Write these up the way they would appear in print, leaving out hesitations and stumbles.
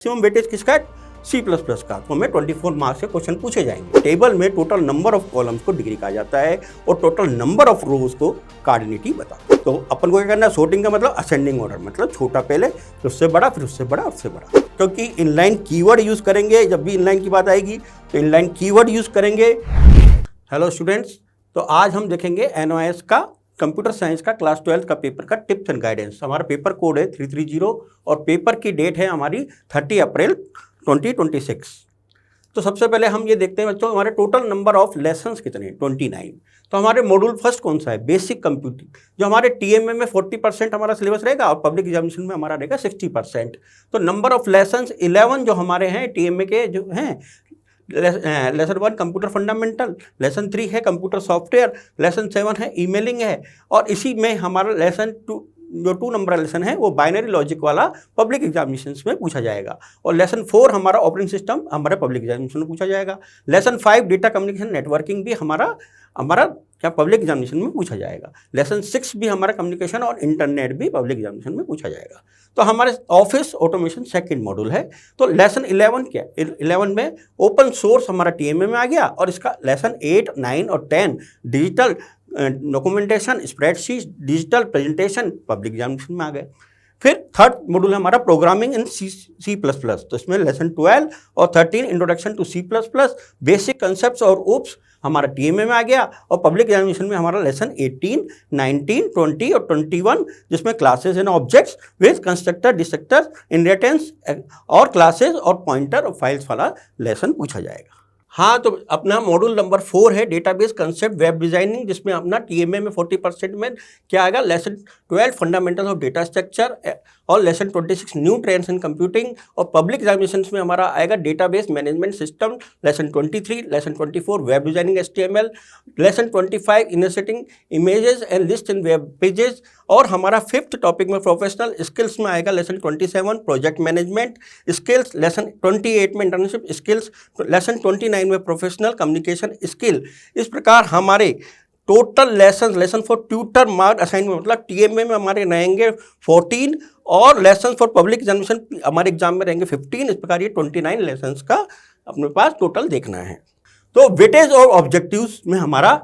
Maximum weightage किसका है? C++ का। तो हमें 24 मार्क्स के क्वेश्चन पूछे जाएंगे। टेबल में टोटल नंबर ऑफ कॉलम्स को डिग्री कहा जाता है और टोटल नंबर ऑफ रोज को कार्डिनिटी बताते हैं। तो अपन को क्या करना है? सॉर्टिंग का मतलब असेंडिंग ऑर्डर, मतलब छोटा पहले, फिर उससे बड़ा, फिर उससे बड़ा, उससे बड़ा। क्योंकि इनलाइन कीवर्ड यूज करेंगे, जब भी इनलाइन की बात आएगी तो इनलाइन कीवर्ड यूज करेंगे। हेलो स्टूडेंट्स, तो आज हम देखेंगे NOS का कंप्यूटर साइंस का क्लास 12 का पेपर का टिप्स एंड गाइडेंस। हमारा पेपर कोड है 330 और पेपर की डेट है हमारी 30 अप्रैल 2026। तो सबसे पहले हम ये देखते हैं बच्चों, हमारे टोटल नंबर ऑफ लेसन्स कितने? 29। तो हमारे मॉड्यूल फर्स्ट कौन सा है? बेसिक कंप्यूटिंग, जो हमारे TMA में 40% हमारा सिलेबस रहेगा और पब्लिक एग्जामिनेशन में हमारा रहेगा 60%। तो नंबर ऑफ लेसन्स 11 जो हमारे हैं TMA के जो हैं, लेसन 1 कंप्यूटर फंडामेंटल, लेसन 3 है कंप्यूटर सॉफ्टवेयर, लेसन 7 है ईमेलिंग है, और इसी में हमारा लेसन 2 जो 2 नंबर लेसन है वो बाइनरी लॉजिक वाला पब्लिक एग्जामिनेशंस में पूछा जाएगा, और लेसन 4 हमारा ऑपरेटिंग सिस्टम हमारे पब्लिक एग्जामिनेशन में पूछा जाएगा। लेसन 5 डेटा कम्युनिकेशन नेटवर्किंग भी हमारा क्या पब्लिक एग्जामिनेशन में पूछा जाएगा। लेसन 6 भी हमारा कम्युनिकेशन और इंटरनेट भी पब्लिक एग्जामिनेशन में पूछा जाएगा। तो हमारे ऑफिस ऑटोमेशन सेकंड मॉड्यूल है। तो लेसन 11 क्या? 11 में ओपन सोर्स हमारा TMA में आ गया, और इसका लेसन 8, 9 और 10 digital documentation, spreadsheet, digital presentation public examination में आ गए। फिर थर्ड मॉड्यूल है हमारा प्रोग्रामिंग इन C++। तो इसमें लेसन 12 और 13 introduction to C++, basic concepts और ओप्स हमारा TMA में आ गया, और पब्लिक एग्जामिनेशन में हमारा लेसन 18, 19, 20 और 21, जिसमें classes and objects with constructor, destructor, inheritance और क्लासेस और पॉइंटर और फाइल्स वाला लेसन पूछा जाएगा। हाँ, तो अपना मॉड्यूल नंबर 4 है डेटाबेस कंसेप्ट वेब डिजाइनिंग, जिसमें अपना TMA में 40% में क्या आएगा? Lesson 12 fundamental of data structure, और lesson 26 new trends in computing, और पब्लिक एग्जामिनेशन में हमारा आएगा database management system, lesson 23, lesson 24 web designing HTML, lesson 25 inserting images and list in web pages, और हमारा 5th टॉपिक में प्रोफेशनल स्किल्स में आएगा lesson 27 project management skills, lesson 28 में इंटर्नशिप स्किल्स, लेसन 29 में प्रोफेशनल कम्युनिकेशन स्किल। इस प्रकार हमारे total lesson for tutor mark assignment, मतलब TMA में हमारे रहेंगे 14, और लेसन फॉर पब्लिक एग्जामिनेशन हमारे एग्जाम में रहेंगे 15। इस प्रकार ये 29 लेसन्स का अपने पास टोटल देखना है। तो वेटेज और ऑब्जेक्टिव्स में हमारा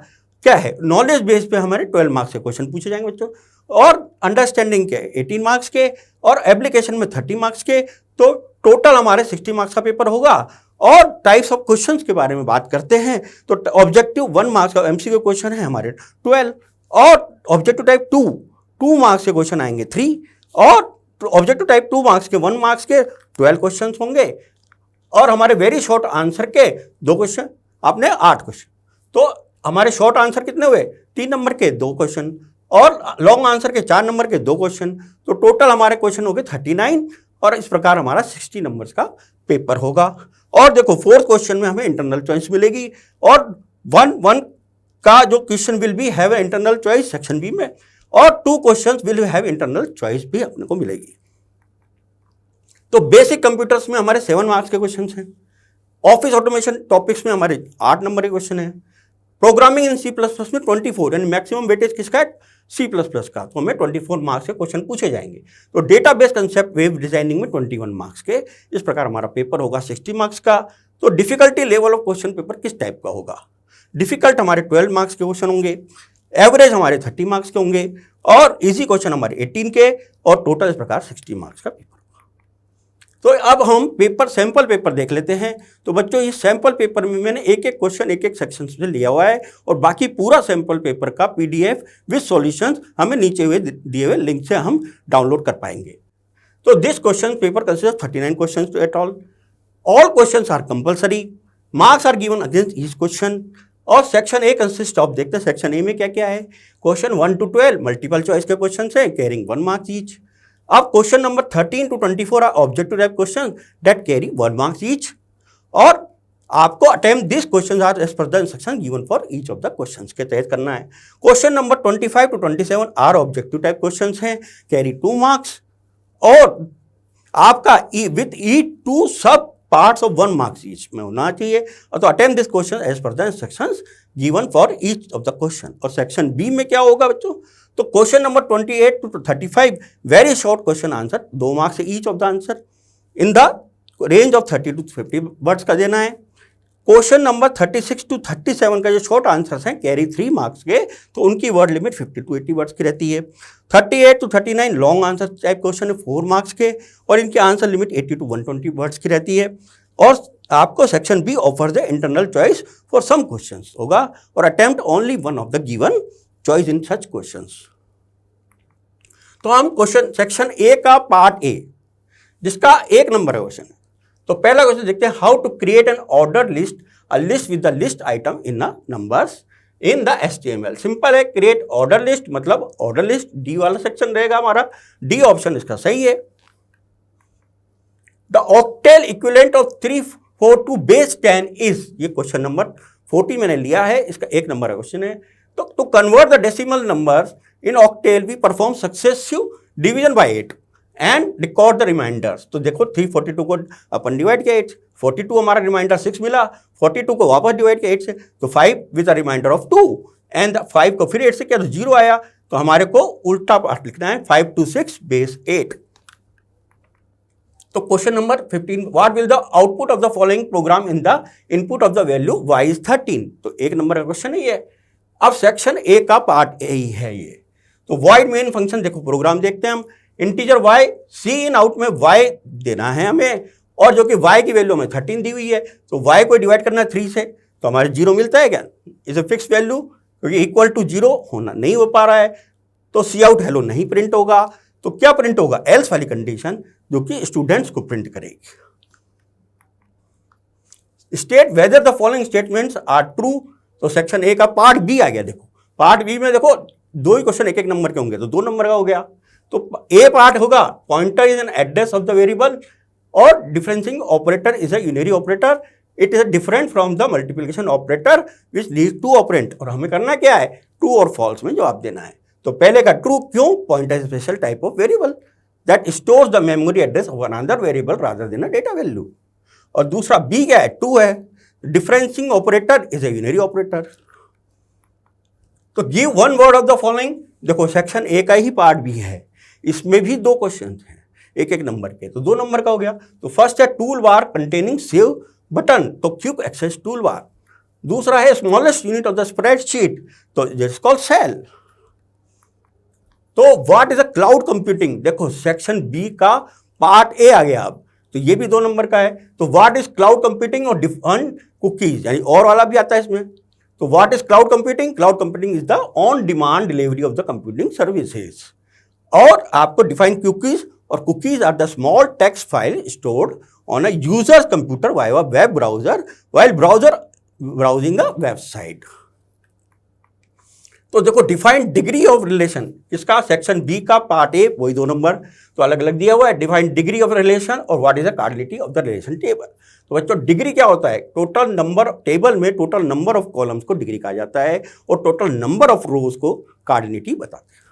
क्या है? नॉलेज बेस पे हमारे 12 मार्क्स के क्वेश्चन पूछे जाएंगे बच्चों, और अंडरस्टैंडिंग के 18 मार्क्स के, और एप्लीकेशन में 30 मार्क्स के। तो टोटल हमारे 60 मार्क्स का पेपर होगा। और टाइप्स ऑफ क्वेश्चंस के बारे में बात करते हैं, तो ऑब्जेक्टिव 1 मार्क्स का MCQ क्वेश्चन है हमारे 12, और ऑब्जेक्टिव टाइप 2 मार्क्स के क्वेश्चन आएंगे 3, और ऑब्जेक्टिव टाइप 2 मार्क्स के 1 मार्क्स के 12 क्वेश्चन होंगे, और हमारे वेरी शॉर्ट आंसर के 2 क्वेश्चन, आपने 8 क्वेश्चन। तो हमारे शॉर्ट आंसर कितने हुए? 3 नंबर के 2 क्वेश्चन, और लॉन्ग आंसर के 4 नंबर के 2 क्वेश्चन। तो टोटल हमारे क्वेश्चन हो गए 39, और इस प्रकार हमारा 60 नंबर्स का पेपर होगा। और देखो 4th क्वेश्चन में हमें इंटरनल चॉइस मिलेगी, और 1 का जो question will be have internal choice section B में, और 2 questions will have internal choice भी अपने को मिलेगी। तो बेसिक कंप्यूटर्स में हमारे 7 मार्क्स के क्वेश्चन हैं। ऑफिस ऑटोमेशन टॉपिक्स में हमारे 8 नंबर के क्वेश्चन है। प्रोग्रामिंग इन C++ में 24, यानी मैक्सिमम वेटेज किसका है? C++ का। तो हमें 24 मार्क्स के क्वेश्चन पूछे जाएंगे। तो डेटाबेस कंसेप्ट वेब डिजाइनिंग में 21 मार्क्स के। इस प्रकार हमारा पेपर होगा 60 मार्क्स का। तो difficulty level of question paper किस टाइप का होगा? डिफिकल्ट हमारे 12 मार्क्स के क्वेश्चन होंगे, एवरेज हमारे 30 मार्क्स के होंगे, और इजी क्वेश्चन हमारे 18 के, और टोटल इस प्रकार 60 मार्क्स का पेपर। तो अब हम सैंपल पेपर देख लेते हैं। तो बच्चों इस सैंपल पेपर में मैंने एक एक क्वेश्चन एक एक सेक्शन से लिया हुआ है, और बाकी पूरा सैंपल पेपर का PDF विद सॉल्यूशंस हमें नीचे हुए दिए हुए लिंक से हम डाउनलोड कर पाएंगे। तो this question paper consist of 39 questions at all questions are compulsory, marks are given against each question, और सेक्शन A कंसिस्ट ऑफ, देखते हैं सेक्शन A में क्या क्या है। क्वेश्चन 1 to 12 मल्टीपल चॉइस के क्वेश्चन है कैरिंग 1 मार्क्स ईच। अब question number 13 to 24 are objective type question that carry 1 marks each, और आपको attempt this question are as per the instruction given for each of the questions के तहत करना है। Question number 25 to 27 are objective type questions हैं, carry 2 marks, और आपका with each 2 सब पार्ट्स ऑफ 1 मार्क्स ईच में होना चाहिए। और तो attempt this question as per the instructions given for each of the question. और सेक्शन बी में क्या होगा बच्चों? तो question number 28 to 35 very short question answer, 2 marks each of the answer in the range of 30 to 50 words का देना है। Question number 36 to 37 का जो शॉर्ट आंसर्स हैं कैरी 3 मार्क्स के, तो उनकी वर्ड लिमिट 50 to 80 वर्ड्स की रहती है। 38 to 39 long answer type question है 4 मार्क्स के, और इनकी आंसर लिमिट 80 to 120 वर्ड्स की रहती है। और आपको section B offer the internal choice for some questions होगा, और attempt only one of the given choice in such questions. तो हम क्वेश्चन सेक्शन ए का पार्ट ए, जिसका 1 नंबर है क्वेश्चन, तो पहला क्वेश्चन देखते हैं, how to create an order list, a list with the list item in the numbers in the HTML। Simple है, क्रिएट ऑर्डर लिस्ट मतलब ऑर्डर लिस्ट, डी वाला सेक्शन रहेगा हमारा, डी ऑप्शन इसका सही है। The octal equivalent of 342 base 10 is, ये question number 40 मैंने लिया है, इसका 1 नंबर का क्वेश्चन है। तो to convert the decimal numbers in octal we perform successive division by 8 and record the remainders. तो देखो 342 को अपन डिवाइड किया 8, 42 हमारा रिमाइंडर 6 मिला, 42 को वापस डिवाइड किया 8 से, तो 5 with a remainder of 2, and 5 को फिर 8 से किया तो 0 आया। तो हमारे को उल्टा पार्ट लिखना है 5 to 6 बेस 8। तो question number 15, what will the output of the following programme in the input of the value y is 13। तो 1 नंबर का क्वेश्चन है ये। अब सेक्शन ए का पार्ट ए ही है ये। तो वॉइड मेन फंक्शन, देखो प्रोग्राम देखते हैं हम, integer y, cin out में y देना है हमें, और जो कि y की वैल्यू हमें 13 दी हुई है, तो y को डिवाइड करना है 3 से, तो हमारे 0 मिलता है क्या, इज ए फिक्स वैल्यू, क्योंकि इक्वल टू 0 होना नहीं हो पा रहा है, तो सी आउट हेलो नहीं प्रिंट होगा। तो क्या प्रिंट होगा, एल्स वाली कंडीशन, जो कि स्टूडेंट्स को प्रिंट करेगी। State whether the following statements are true. तो सेक्शन ए का पार्ट बी आ गया। देखो पार्ट बी में देखो 2 ही क्वेश्चन 1-1 नंबर के होंगे, तो 2 नंबर का हो गया। तो ए पार्ट होगा, pointer is an address of the variable, और dereferencing operator is a unary operator, it is different from the multiplication operator which leads to operand. और हमें करना क्या है, ट्रू और फॉल्स में जवाब देना है। तो पहले का ट्रू क्यों, pointer is special type of variable that stores the memory address of another variable rather than a data value. और दूसरा बी क्या है, ट्रू है, dereferencing operator is a unary operator. तो give one word of the following. देखो section A का ही part भी है, इसमें भी 2 क्वेश्चन हैं 1-1 नंबर के, तो 2 नंबर का हो गया। तो फर्स्ट है tool bar containing save button, तो क्विक एक्सेस टूल बार। दूसरा है smallest unit of the spreadsheet, तो इट्स कॉल्ड सेल। तो what is a cloud computing, देखो सेक्शन बी का पार्ट ए आ गया अब, तो ये भी 2 नंबर का है। तो व्हाट इज क्लाउड कंप्यूटिंग और डिफरेंट कुकीज, यानी और वाला भी आता है इसमें। तो what is cloud computing, cloud computing is the on demand delivery of the computing services. और आपको डिफाइन कुकीज, और cookies are the small text file stored on a user's computer via web browser while browser browsing a website. तो देखो defined degree of relation, इसका section B का part ए वही 2 number, तो अलग अलग दिया हुआ है, डिफाइंड डिग्री ऑफ रिलेशन और what is the cardinality of the relation table. तो बच्चों डिग्री क्या होता है, टोटल नंबर, टेबल में टोटल नंबर ऑफ कॉलम्स को डिग्री कहा जाता है, और टोटल नंबर ऑफ रोज को कार्डिनिटी बताते हैं।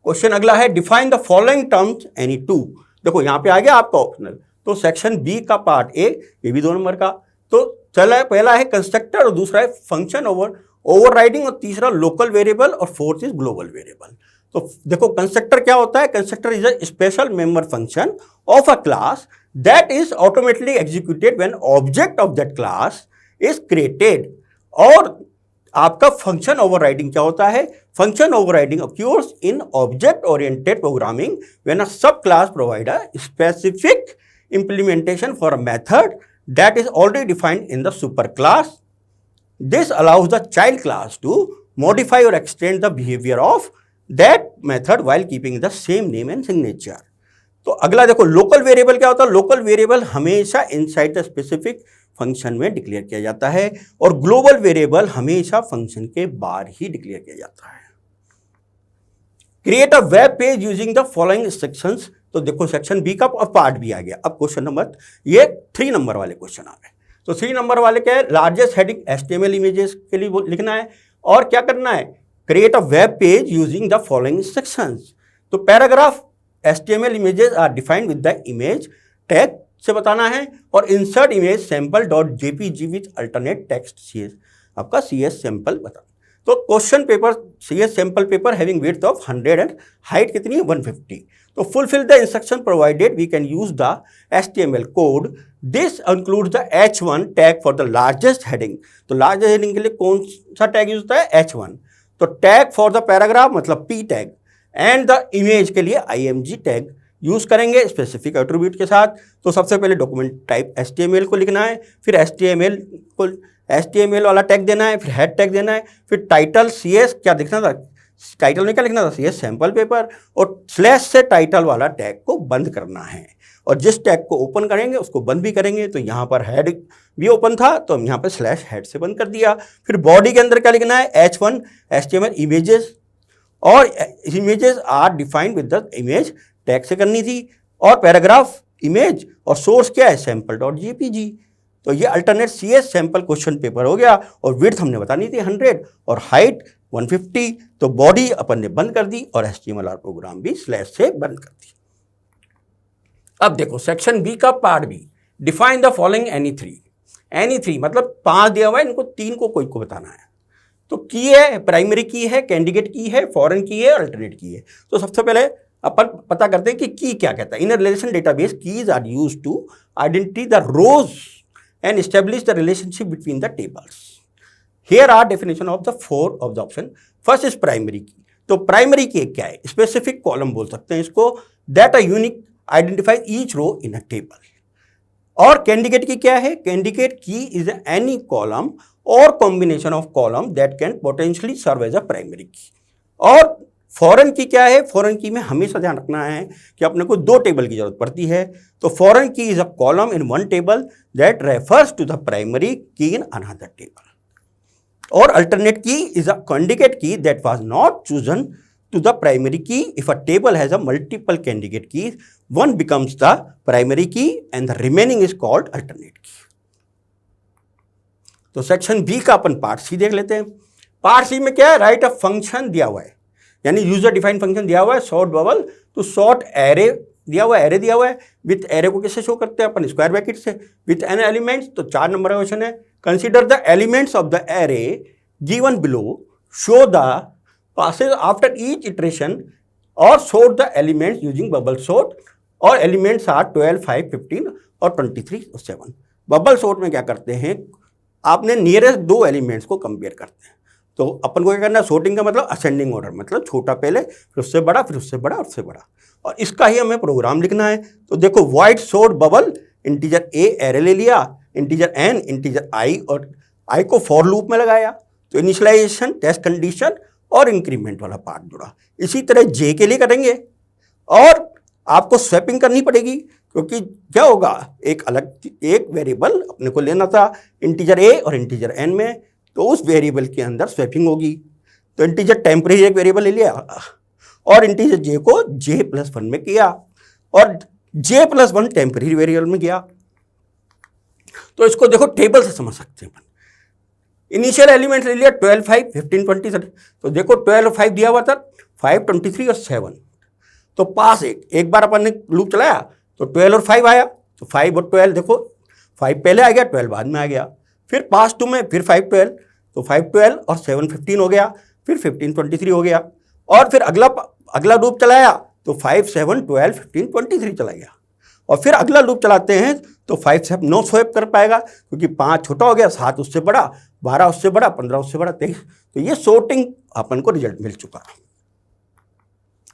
क्वेश्चन अगला है, define the following terms any two. देखो यहां पे आ गया आपका ऑप्शनल, तो सेक्शन बी का पार्ट ए, ये भी 2 नंबर का। तो चला, पहला है कंस्ट्रक्टर और दूसरा है फंक्शन ओवरराइडिंग, और तीसरा लोकल वेरिएबल, और फोर्थ इज ग्लोबल वेरिएबल। तो देखो कंस्ट्रक्टर क्या होता है, constructor is a special member function of a class that is automatically executed when object of that class is created. और आपका फंक्शन ओवरराइडिंग क्या होता है, function overriding occurs in object oriented programming when a subclass provide a specific implementation for a method that is already defined in the superclass. This allows the child class to modify or extend the behavior of that method while keeping the same name and signature. तो अगला देखो local variable क्या होता है, local variable हमेशा inside the specific function में declare किया जाता है, और ग्लोबल वेरिएबल हमेशा फंक्शन के बाहर ही डिक्लेयर किया जाता है। Create a web page using the following instructions. तो देखो सेक्शन बी का पार्ट भी आ गया। अब क्वेश्चन नंबर, ये 3 नंबर वाले क्वेश्चन आ गए। तो 3 नंबर वाले क्या है, लार्जेस्ट हेडिंग HTML इमेजेस के लिए लिखना है, और क्या करना है, create a web page using the following instructions. तो paragraph HTML images are defined with the image tag से बताना है, और insert image sample dot JPG with alternate text CS, आपका CS सैंपल बताना। तो question paper CS sample paper having width of 100 and height कितनी है 150। तो fulfil the instruction provided we can use the HTML code. This includes the H1 tag for the largest heading. तो largest heading के लिए कौन सा tag use होता है H1। तो टैग फॉर द पैराग्राफ मतलब P tag and the image के लिए IMG टैग यूज करेंगे स्पेसिफिक एट्रीब्यूट के साथ। तो सबसे पहले डॉक्यूमेंट टाइप HTML को लिखना है, फिर HTML वाला टैग देना है, फिर हेड टैग देना है, फिर टाइटल CS क्या लिखना था, टाइटल में क्या लिखना था CS सैंपल पेपर, और स्लैश से टाइटल वाला टैग को बंद करना है, और जिस टैग को ओपन करेंगे उसको बंद भी करेंगे। तो यहाँ पर हेड भी ओपन था तो हम यहाँ पर स्लैश हेड से बंद कर दिया। फिर बॉडी के अंदर क्या लिखना है H1 HTML इमेजेस, और images are defined with the image tag से करनी थी, और पैराग्राफ इमेज और सोर्स क्या है sample.jpg। तो ये alternate CS sample question paper हो गया, और विड्थ हमने बतानी थी 100 और हाइट 150। तो बॉडी अपन ने बंद कर दी और HTML प्रोग्राम भी स्लैश से बंद कर दी। अब देखो सेक्शन बी का part B, define the following any three मतलब 5 दिया हुआ है, इनको 3 को कोई को बताना है। तो की है, प्राइमरी की है, कैंडिडेट की है, फॉरेन की है, अल्टरनेट की है। तो सबसे पहले अपन पता करते हैं कि की क्या कहता है। In relation database keys are used to identify the rows and establish the relationship between the tables. Here are definition of the 4 of the option. First is primary key. तो प्राइमरी की क्या है, स्पेसिफिक कॉलम बोल सकते हैं इसको, that a unique identify each row in a table. और candidate key क्या है, candidate key is any column और combination of column that can potentially serve as a primary key. और फॉरेन की क्या है, फॉरेन की में हमेशा ध्यान रखना है कि अपने को 2 टेबल की जरूरत पड़ती है। तो foreign key is a column in 1 table that refers to the primary key in another table. और alternate key is a candidate key that was not chosen to the primary key. If a table has a multiple candidate keys, one becomes the primary key and the remaining is called alternate key. तो section B का अपन part सी देख लेते हैं। Part सी में क्या है, right a function दिया हुआ है, यानी यूजर डिफाइंड फंक्शन दिया हुआ है, sort bubble to sort array दिया हुआ है, एरे दिया हुआ है। विथ एरे को कैसे शो करते हैं अपन, स्क्वायर ब्रैकेट से। विथ एन एलिमेंट्स, तो 4 नंबर का क्वेश्चन है। Consider the elements of the array given below, show the passes after each iteration or sort the elements using bubble sort, और elements are 12, 5, 15 और 23 और 7। Bubble sort में क्या करते हैं, आपने नियरेस्ट 2 एलिमेंट्स को कंपेयर करते हैं। तो अपन को क्या करना है, सॉर्टिंग का मतलब असेंडिंग ऑर्डर, मतलब छोटा पहले, फिर उससे बड़ा, फिर उससे बड़ा, उससे बड़ा, और इसका ही हमें प्रोग्राम लिखना है। तो देखो wide sort bubble, integer a array ले लिया, इंटीजर एन, इंटीजर आई, और आई को फॉर लूप में लगाया। तो इनिशियलाइजेशन, टेस्ट कंडीशन और इंक्रीमेंट वाला पार्ट जुड़ा। इसी तरह जे के लिए करेंगे, और आपको स्वैपिंग करनी पड़ेगी, क्योंकि क्या होगा, एक वेरिएबल अपने को लेना था इंटीजर ए और इंटीजर एन में, तो उस वेरिएबल के अंदर स्वैपिंग होगी। तो इंटीजर टेम्परेरी एक वेरिएबल ले लिया और इंटीजर जे को j+1 में किया, और j+1 टेम्परेरी वेरिएबल में किया। तो इसको देखो टेबल से समझ सकते हैं। इनिशियल एलिमेंट्स ले लिया 12, 5, 15, 20, 30। तो देखो 12 और 5 दिया हुआ था, 5, 23 और 7। तो पास एक बार अपन ने लूप चलाया तो 12 और 5 आया, तो 5 और 12 देखो, 5 पहले आ गया, 12 बाद में आ गया। फिर पास 2 में फिर 5, 12, तो 5, 12 और 7, 15 हो गया, फिर 15, 23 हो गया। और फिर अगला लूप चलाया तो 5, 7, 12, 15, 23 चला गया। और फिर अगला लूप चलाते हैं तो 5 से 9 स्वैप कर पाएगा, क्योंकि 5 छोटा हो गया, 7 उससे बड़ा, 12 उससे बड़ा, 15 उससे बड़ा, 23। तो ये सॉर्टिंग अपन को रिजल्ट मिल चुका।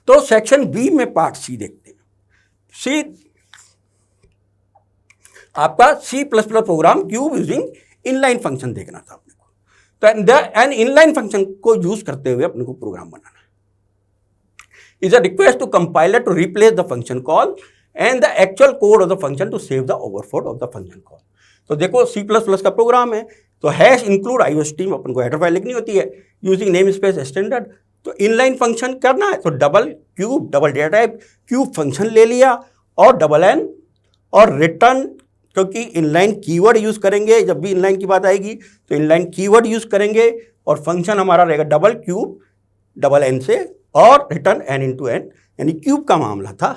तो सेक्शन बी में पार्ट सी देखते हैं। सी आपका C++ program cube using inline function देखना था अपने को। तो एन इनलाइन फंक्शन को यूज करते हुए अपने को प्रोग्राम बनाना है। Is a request to compiler to replace the function call and the actual code of the function to save the overflow of the function call. तो देखो C++ का प्रोग्राम है, तो हैश इंक्लूड IOStream अपन को header file लिखनी होती है using name space standard. तो इनलाइन फंक्शन करना है, तो double data type cube function ले लिया, और $n और रिटर्न, क्योंकि इनलाइन कीवर्ड यूज करेंगे जब भी इनलाइन की बात आएगी, तो इनलाइन कीवर्ड यूज करेंगे, और फंक्शन हमारा रहेगा डबल क्यूब $n से, और रिटर्न n × n, यानी क्यूब का मामला था।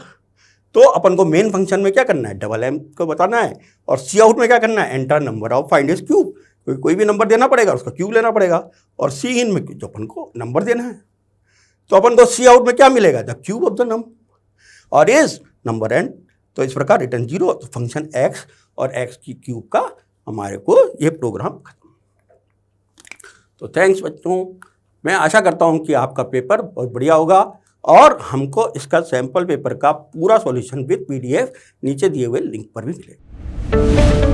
तो अपन को मेन फंक्शन में क्या करना है, $m को बताना है, और सी आउट में क्या करना है, enter number of find is cube, कोई भी नंबर देना पड़ेगा, उसका क्यूब लेना पड़ेगा। और सी इन में जो अपन को नंबर देना है, तो अपन को सी आउट में क्या मिलेगा, the cube of the number और इज नंबर एन। तो इस प्रकार रिटर्न 0, तो फंक्शन एक्स और एक्स की क्यूब का हमारे को ये प्रोग्राम खत्म। तो थैंक्स बच्चों, मैं आशा करता हूँ कि आपका पेपर बहुत बढ़िया होगा और हमको इसका सैंपल पेपर का पूरा सॉल्यूशन विद PDF नीचे दिए हुए लिंक पर भी मिलेगा।